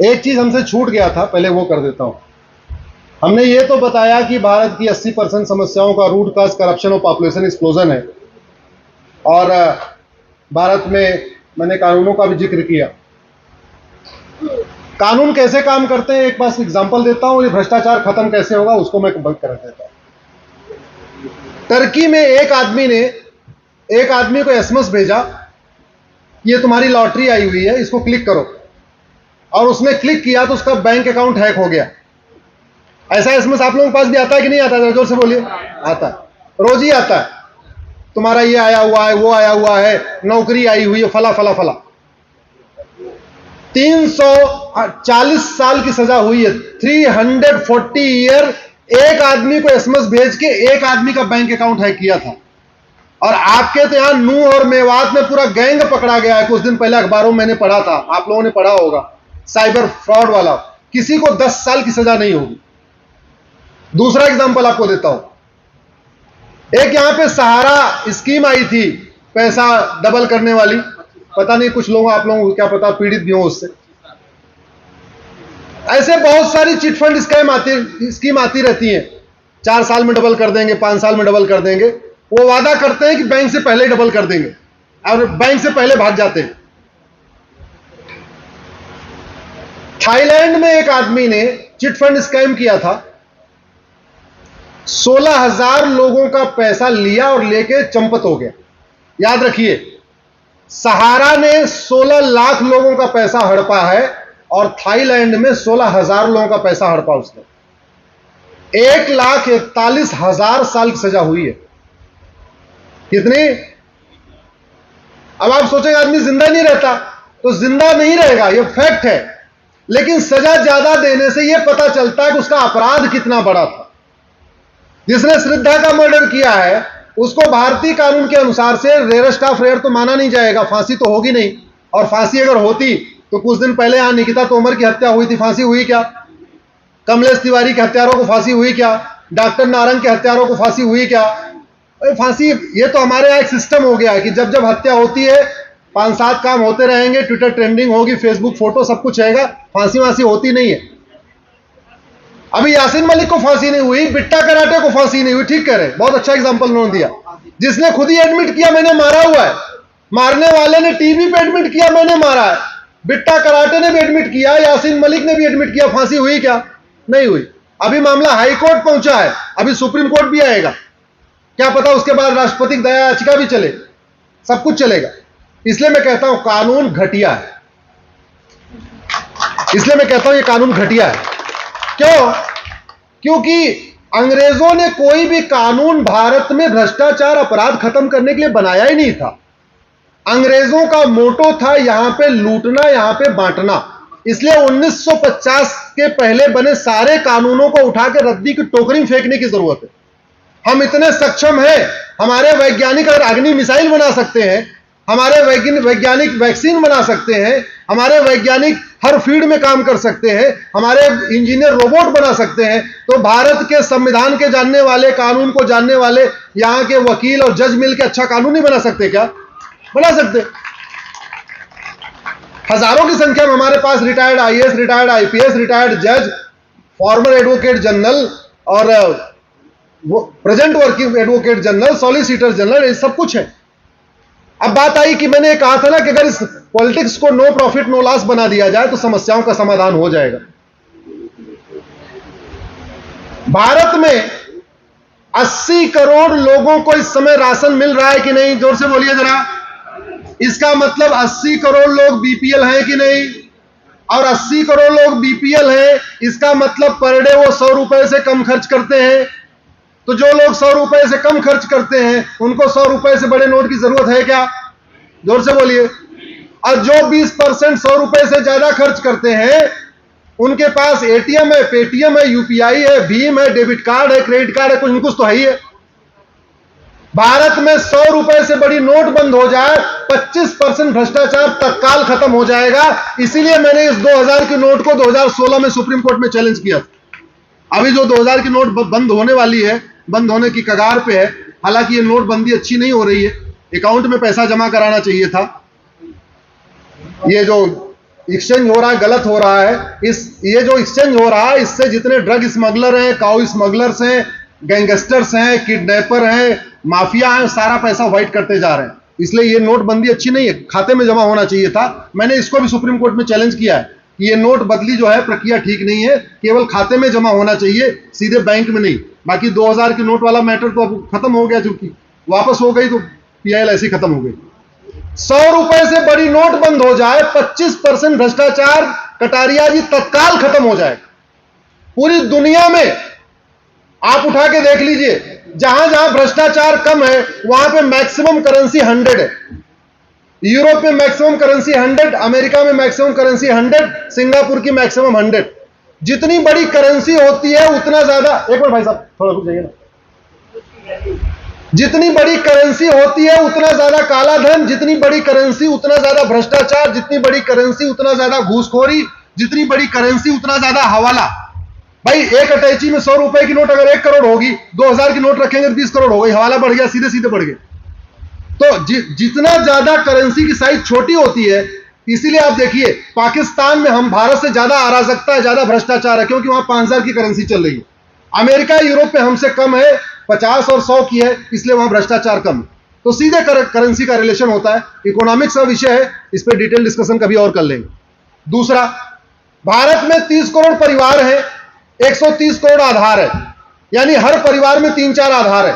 एक चीज हमसे छूट गया था, पहले वो कर देता हूं। हमने ये तो बताया कि भारत की 80% समस्याओं का रूट काज करप्शन और पॉपुलेशन एक्सप्लोजन है, और भारत में मैंने कानूनों का भी जिक्र किया। कानून कैसे काम करते हैं एक बार एग्जांपल देता हूं, ये भ्रष्टाचार खत्म कैसे होगा उसको मैं बंद कर देता हूं। टर्की में एक आदमी को एसएमएस भेजा, ये तुम्हारी लॉटरी आई हुई है, इसको क्लिक करो, और उसने क्लिक किया तो उसका बैंक अकाउंट हैक हो गया। ऐसा एसएमएस आप लोगों के पास भी आता है कि नहीं आता है? जोर से बोलिए। आता है, रोज ही आता है। तुम्हारा ये आया हुआ है, वो आया हुआ है, नौकरी आई हुई है, फला फला फला। 340 साल की सजा हुई है, 340 ईयर। एक आदमी को एसएमएस भेज के एक आदमी का बैंक अकाउंट हैक किया था। और आपके तो यहां नूह और मेवात में पूरा गैंग पकड़ा गया है। कुछ दिन पहले अखबारों में मैंने पढ़ा था, आप लोगों ने पढ़ा होगा, साइबर फ्रॉड वाला। किसी को 10 साल की सजा नहीं होगी। दूसरा एग्जांपल आपको देता हूं, एक यहां पे सहारा स्कीम आई थी, पैसा डबल करने वाली। पता नहीं कुछ लोग, आप लोगों को क्या पता, पीड़ित भी हो उससे। ऐसे बहुत सारी चिट फंड स्कीम आती रहती हैं। 4 साल में डबल कर देंगे, 5 साल में डबल कर देंगे। वो वादा करते हैं कि बैंक से पहले डबल कर देंगे, और बैंक से पहले भाग जाते हैं। थाईलैंड में एक आदमी ने चिट फंड स्कैम किया था। 16,000 लोगों का पैसा लिया और लेके चंपत हो गया। याद रखिए, सहारा ने 16 लाख लोगों का पैसा हड़पा है, और थाईलैंड में 16,000 लोगों का पैसा हड़पा उसने। 1,41,000 साल की सजा हुई है। कितनी? अब आप सोचेंगे आदमी जिंदा नहीं रहता, तो जिंदा नहीं रहेगा, यह फैक्ट है। लेकिन सजा ज्यादा देने से यह पता चलता है कि उसका अपराध कितना बड़ा था। जिसने श्रद्धा का मर्डर किया है, उसको भारतीय कानून के अनुसार से रेयरेस्ट ऑफ रेयर तो माना नहीं जाएगा, फांसी तो होगी नहीं। और फांसी अगर होती तो कुछ दिन पहले यहां निकिता तोमर की हत्या हुई थी, फांसी हुई क्या? कमलेश तिवारी के हत्यारों को फांसी हुई क्या? डॉक्टर नारंग के हत्यारों को फांसी हुई क्या? फांसी, ये तो हमारे यहां एक सिस्टम हो गया है कि जब जब हत्या होती है 5-7 काम होते रहेंगे, ट्विटर ट्रेंडिंग होगी, फेसबुक फोटो सब कुछ रहेगा, फांसी वांसी होती नहीं है। अभी यासीन मलिक को फांसी नहीं हुई, बिट्टा कराटे को फांसी नहीं हुई। ठीक कह रहे, बहुत अच्छा एग्जांपल उन्होंने दिया। जिसने खुद ही एडमिट किया मैंने मारा हुआ है, मारने वाले ने टीवी पे एडमिट किया मैंने मारा है, बिट्टा कराटे ने भी एडमिट किया, यासीन मलिक ने भी एडमिट किया, फांसी हुई क्या? नहीं हुई। अभी मामला हाई कोर्ट पहुंचा है, अभी सुप्रीम कोर्ट भी आएगा, क्या पता उसके बाद राष्ट्रपति दया याचिका भी चले, सब कुछ चलेगा। इसलिए मैं कहता हूं कानून घटिया है। इसलिए मैं कहता हूं ये कानून घटिया है। क्यों? क्योंकि अंग्रेजों ने कोई भी कानून भारत में भ्रष्टाचार अपराध खत्म करने के लिए बनाया ही नहीं था। अंग्रेजों का मोटो था यहां पे लूटना, यहां पे बांटना। इसलिए 1950 के पहले बने सारे कानूनों को उठा के रद्दी की टोकरी में फेंकने की जरूरत है। हम इतने सक्षम हैं, हमारे वैज्ञानिक अगर अग्नि मिसाइल बना सकते हैं, हमारे वैज्ञानिक वैक्सीन बना सकते हैं, हमारे वैज्ञानिक हर फील्ड में काम कर सकते हैं, हमारे इंजीनियर रोबोट बना सकते हैं, तो भारत के संविधान के जानने वाले, कानून को जानने वाले यहां के वकील और जज मिलकर अच्छा कानून नहीं बना सकते क्या? बना सकते। हजारों की संख्या में हमारे पास retired IAS, retired IPS, retired जज, फॉर्मर एडवोकेट जनरल और present working advocate general, solicitor general, ये सब कुछ है। अब बात आई कि मैंने कहा था ना कि अगर इस पॉलिटिक्स को नो प्रॉफिट नो लॉस बना दिया जाए तो समस्याओं का समाधान हो जाएगा। भारत में 80 करोड़ लोगों को इस समय राशन मिल रहा है कि नहीं? जोर से बोलिए जरा। इसका मतलब 80 करोड़ लोग बीपीएल हैं कि नहीं? और 80 करोड़ लोग बीपीएल हैं, इसका मतलब पर डे वो 100 रुपए से कम खर्च करते हैं। तो जो लोग 100 रुपए से कम खर्च करते हैं, उनको 100 रुपए से बड़े नोट की जरूरत है क्या? जोर से बोलिए। और जो 20% 100 रुपए से ज्यादा खर्च करते हैं, उनके पास एटीएम है, पेटीएम है, यूपीआई है, भीम है, डेबिट कार्ड है, क्रेडिट कार्ड है, कुछ तो है ही है। भारत में 100 रुपए से बड़ी नोट बंद हो जाए, 25% भ्रष्टाचार तत्काल खत्म हो जाएगा। इसीलिए मैंने इस 2000 की नोट को 2016 में सुप्रीम कोर्ट में चैलेंज किया था। अभी जो 2000 की नोट बंद होने वाली है, बंद होने की कगार पे है। हालांकि ये नोटबंदी अच्छी नहीं हो रही है, अकाउंट में पैसा जमा कराना चाहिए था। ये जो एक्सचेंज हो रहा है, गलत हो रहा है। ये जो एक्सचेंज हो रहा है, इससे जितने ड्रग स्मगलर हैं, काउ स्मगलर्स हैं, गैंगस्टर्स हैं, किडनैपर हैं, माफिया हैं, सारा पैसा व्हाइट करते जा रहे हैं। इसलिए ये नोटबंदी अच्छी नहीं है, खाते में जमा होना चाहिए था। मैंने इसको भी सुप्रीम कोर्ट में चैलेंज किया है कि ये नोट बदली जो है प्रक्रिया ठीक नहीं है, केवल खाते में जमा होना चाहिए, सीधे बैंक में नहीं। बाकी 2000 के नोट वाला मैटर तो अब खत्म हो गया, चूंकि वापस हो गई तो पीआईएल ऐसी खत्म हो गई। 100 रुपए से बड़ी नोट बंद हो जाए, 25% भ्रष्टाचार कटारिया जी तत्काल खत्म हो जाएगा। पूरी दुनिया में आप उठा के देख लीजिए, जहां जहां भ्रष्टाचार कम है वहां पे मैक्सिमम करेंसी 100 है। यूरोप में मैक्सिमम करेंसी 100, अमेरिका में मैक्सिमम करेंसी 100, सिंगापुर की मैक्सिमम 100। जितनी बड़ी करेंसी होती है उतना ज्यादा, एक मिनट भाई साहब थोड़ा रुक जाइए ना। जितनी बड़ी करेंसी होती है उतना ज्यादा काला धन, जितनी बड़ी करेंसी उतना ज्यादा भ्रष्टाचार, जितनी बड़ी करेंसी उतना ज्यादा घूसखोरी, जितनी बड़ी करेंसी उतना ज्यादा हवाला। भाई एक अटैची में 100 रुपए की नोट अगर 1 करोड़ होगी, 2000 की नोट रखेंगे तो 20 करोड़ हो गई, हवाला बढ़ गया, सीधे सीधे बढ़ गए। तो जितना ज्यादा करेंसी की साइज छोटी होती है, इसीलिए आप देखिए पाकिस्तान में हम भारत से ज्यादा अराजकता है, ज्यादा भ्रष्टाचार है, क्योंकि वहां 5000 की करेंसी चल रही है। अमेरिका यूरोप में हमसे कम है, 50 और 100 की है, इसलिए वहां भ्रष्टाचार कम है। तो सीधे करेंसी का रिलेशन होता है। इकोनॉमिक्स का विषय है, इस पर डिटेल डिस्कशन कभी और कर लेंगे। दूसरा, भारत में 30 करोड़ परिवार है, 130 करोड़ आधार है, यानी हर परिवार में 3-4 आधार है।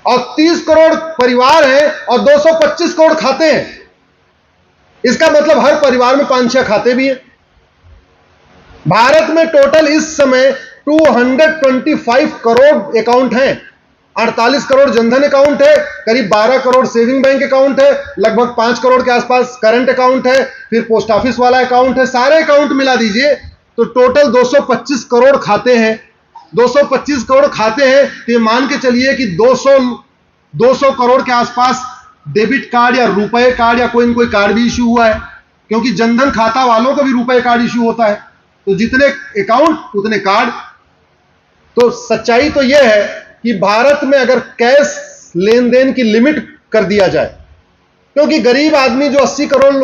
और 30 करोड़ परिवार हैं और 225 करोड़ खाते हैं। इसका मतलब हर परिवार में 5-6 खाते भी हैं। भारत में टोटल इस समय 225 करोड़ अकाउंट हैं। 48 करोड़ जनधन अकाउंट है, करीब 12 करोड़ सेविंग बैंक अकाउंट है, लगभग 5 करोड़ के आसपास करंट अकाउंट है, फिर पोस्ट ऑफिस वाला अकाउंट है। सारे अकाउंट मिला दीजिए तो टोटल 225 करोड़ खाते हैं। 225 करोड़ खाते हैं तो ये मान के चलिए कि 200 करोड़ के आसपास डेबिट कार्ड या रुपए कार्ड या कोई न कोई कार्ड भी इश्यू हुआ है, क्योंकि जनधन खाता वालों का भी रुपए कार्ड इश्यू होता है। तो जितने अकाउंट उतने कार्ड। तो सच्चाई तो यह है कि भारत में अगर कैश लेन देन की लिमिट कर दिया जाए, क्योंकि गरीब आदमी जो 80 करोड़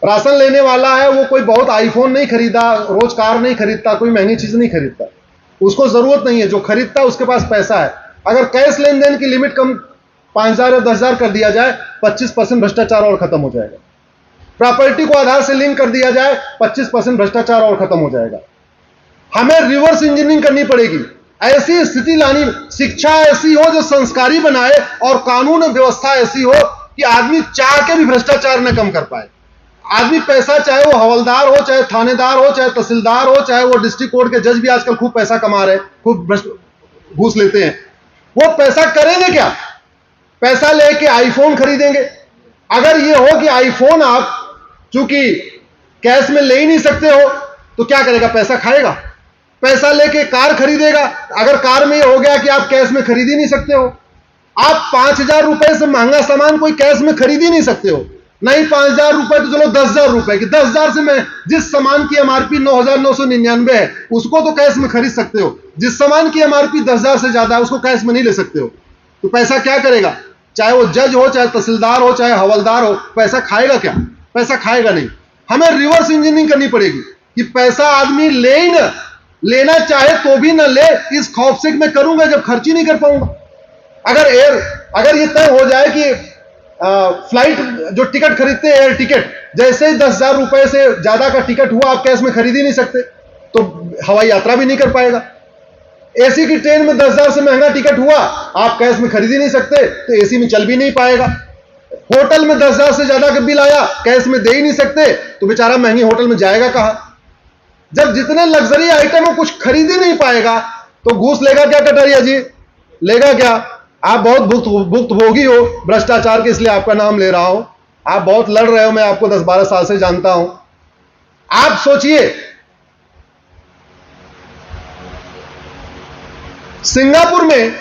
राशन लेने वाला है, वो कोई बहुत आईफोन नहीं खरीदा, रोज कार नहीं खरीदता, कोई महंगी चीज नहीं खरीदता, उसको जरूरत नहीं है। जो खरीदता है उसके पास पैसा है। अगर कैश लेन देन की लिमिट कम 5000 या 10000 कर दिया जाए, 25% भ्रष्टाचार और खत्म हो जाएगा। प्रॉपर्टी को आधार से लिंक कर दिया जाए, 25% भ्रष्टाचार और खत्म हो जाएगा। हमें रिवर्स इंजीनियरिंग करनी पड़ेगी, ऐसी स्थिति लानी, शिक्षा ऐसी हो जो संस्कारी बनाए और कानून व्यवस्था ऐसी हो कि आदमी चाह के भी भ्रष्टाचार न कम कर पाए। आदमी पैसा, चाहे वो हवलदार हो, चाहे थानेदार हो, चाहे तहसीलदार हो, चाहे वो डिस्ट्रिक्ट कोर्ट के जज भी आजकल खूब पैसा कमा रहे हैं, खूब घूस लेते हैं। वो पैसा करेंगे क्या? पैसा लेके आईफोन खरीदेंगे। अगर ये हो कि आईफोन आप चूंकि कैश में ले ही नहीं सकते हो, तो क्या करेगा? पैसा खाएगा। पैसा लेके कार खरीदेगा। अगर कार में ये हो गया कि आप कैश में खरीद ही नहीं सकते हो, आप 5000 रुपए से महंगा सामान कोई कैश में खरीद ही नहीं सकते हो। नहीं 5000 रुपए तो चलो 10,000 रुपए की, 10,000 से मैं जिस सामान की एमआरपी 9,999 है उसको तो कैश में खरीद सकते हो। जिस सामान की एमआरपी 10,000 से ज्यादा है उसको कैश में नहीं ले सकते हो। तो पैसा क्या करेगा? चाहे वो जज हो, चाहे तहसीलदार हो, चाहे हवलदार हो, पैसा खाएगा क्या? पैसा खाएगा नहीं। हमें रिवर्स इंजीनियरिंग करनी पड़ेगी कि पैसा आदमी ले ही ना, लेना चाहे तो भी ना ले, इस खौफ से मैं करूंगा जब खर्च ही नहीं कर पाऊंगा। अगर ये तय हो जाए कि फ्लाइट जो टिकट खरीदते हैं, एयर टिकट, जैसे ही 10,000 रुपए से ज्यादा का टिकट हुआ आप कैश में खरीद ही नहीं सकते, तो हवाई यात्रा भी नहीं कर पाएगा। एसी की ट्रेन में 10,000 से महंगा टिकट हुआ, आप कैश में खरीद ही नहीं सकते, तो एसी में चल भी नहीं पाएगा। होटल में 10,000 से ज्यादा का बिल आया, कैश में दे ही नहीं सकते, तो बेचारा महंगी होटल में जाएगा कहां? जब जितने लग्जरी आइटम हो कुछ खरीद ही नहीं पाएगा, तो घूस लेगा क्या कटारिया जी? लेगा क्या? आप बहुत भुक्तभोगी हो भ्रष्टाचार के, इसलिए आपका नाम ले रहा हूं। आप बहुत लड़ रहे हो, मैं आपको 10-12 साल से जानता हूं। आप सोचिए, सिंगापुर में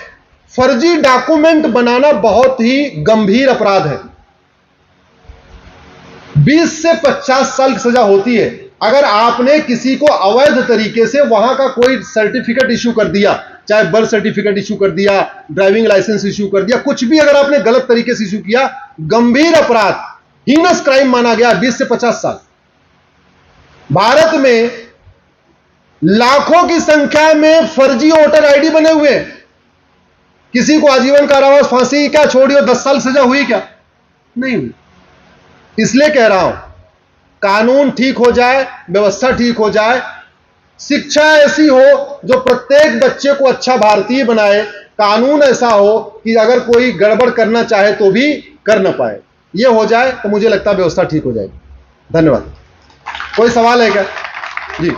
फर्जी डॉक्यूमेंट बनाना बहुत ही गंभीर अपराध है। 20 से 50 साल की सजा होती है अगर आपने किसी को अवैध तरीके से वहां का कोई सर्टिफिकेट इश्यू कर दिया, चाहे बर्थ सर्टिफिकेट इश्यू कर दिया, ड्राइविंग लाइसेंस इश्यू कर दिया, कुछ भी अगर आपने गलत तरीके से इश्यू किया, गंभीर अपराध। हीनस क्राइम माना गया 20 से 50 साल। भारत में लाखों की संख्या में फर्जी वोटर आईडी बने हुए हैं। किसी को आजीवन कारावास, फांसी क्या छोड़ियो 10 साल सजा हुई क्या? नहीं हुई। इसलिए कह रहा हूं, कानून ठीक हो जाए, व्यवस्था ठीक हो जाए, शिक्षा ऐसी हो जो प्रत्येक बच्चे को अच्छा भारतीय बनाए, कानून ऐसा हो कि अगर कोई गड़बड़ करना चाहे तो भी कर ना पाए, ये हो जाए तो मुझे लगता है व्यवस्था ठीक हो जाएगी। धन्यवाद। कोई सवाल है क्या? जी।